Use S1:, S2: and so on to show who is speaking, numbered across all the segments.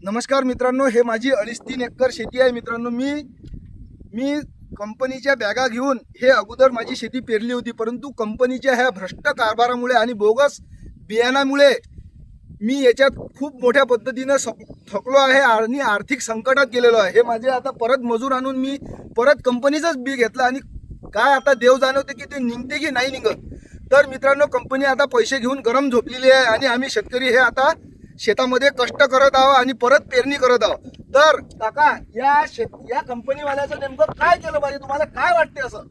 S1: नमस्कार मित्रांनो, हे माझी 2.5-3 एकर शेती आहे मित्रांनो. मी कंपनीच्या बॅगा घेऊन हे अगोदर माझी शेती पेरली होती, परंतु कंपनीच्या ह्या भ्रष्ट कारभारामुळे आणि बोगस बियाणामुळे मी याच्यात खूप मोठ्या पद्धतीने थकलो आहे आणि आर्थिक संकटात गेलेलो आहे. हे माझे आता परत मजूर आणून मी परत कंपनीचंच बी घेतलं आणि काय आता देव जाणवते की ते निघते की नाही निघत. तर मित्रांनो, कंपनी आता पैसे घेऊन गरम झोपलेली आहे आणि आम्ही शेतकरी हे आता शेतामध्ये कष्ट करत आहोत आणि परत पेरणी करत आहोत. तर काका, या कंपनीवाल्याचं नेमकं काय केलं पाहिजे, तुम्हाला काय वाटते असं?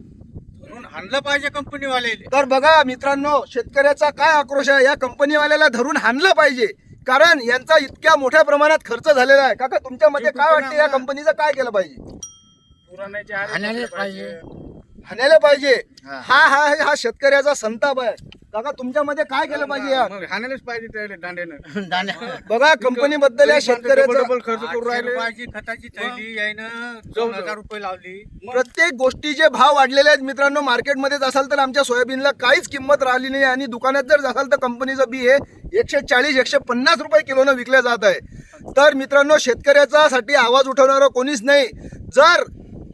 S2: धरून हाणलं पाहिजे कंपनीवाले.
S1: तर बघा मित्रांनो, शेतकऱ्याचा काय आक्रोश आहे. या कंपनीवाल्याला धरून हाणलं पाहिजे, कारण यांचा इतक्या मोठ्या प्रमाणात खर्च झालेला आहे. काका, तुमच्या मते काय वाटते, या कंपनीचं काय केलं पाहिजे? हाणायला पाहिजे. हा शेतकऱ्याचा संताप आहे. काका, तुमच्या मध्ये काय केलं पाहिजे? यार
S2: हाणायलाच पाहिजे त्याला दांड्यानं.
S1: बघा, कंपनी बद्दल या शेतकऱ्याचा
S2: खर्च करून राहिले. खताची थैली यायनं 2000 रुपये लावली.
S1: प्रत्येक गोष्टीचे भाव वाढलेले आहेत मित्रांनो. मार्केटमध्ये जासाल तर आमच्या सोयाबीनला काहीच किंमत राहिली नाही आणि दुकानात जर जासाल तर कंपनीचं बी हे 140-150 रुपये किलोनं विकले जात आहे. तर मित्रांनो, शेतकऱ्याचा साठी आवाज उठवणारं कोणीच नाही. जर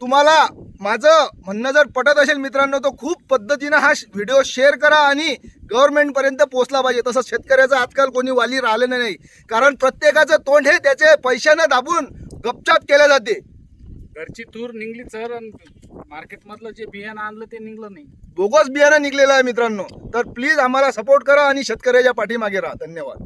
S1: तुम्हाला माझं म्हणणं जर पटत असेल मित्रांनो, तर खूप पद्धतीनं हा व्हिडिओ शेअर करा आणि गव्हर्नमेंटपर्यंत पोहोचला पाहिजे. तसंच शेतकऱ्याचं आजकाल कोणी वाली राहिलेलं नाही, कारण प्रत्येकाचं तोंड हे त्याचे पैशानं दाबून गपचाप केले जाते.
S3: घरची तूर निघली तर मार्केट मधलं जे बियाणं आणलं ते निघलं नाही,
S1: बोगस बियाणं निघलेलं आहे मित्रांनो. तर प्लीज आम्हाला सपोर्ट करा आणि शेतकऱ्याच्या पाठीमागे राहा. धन्यवाद.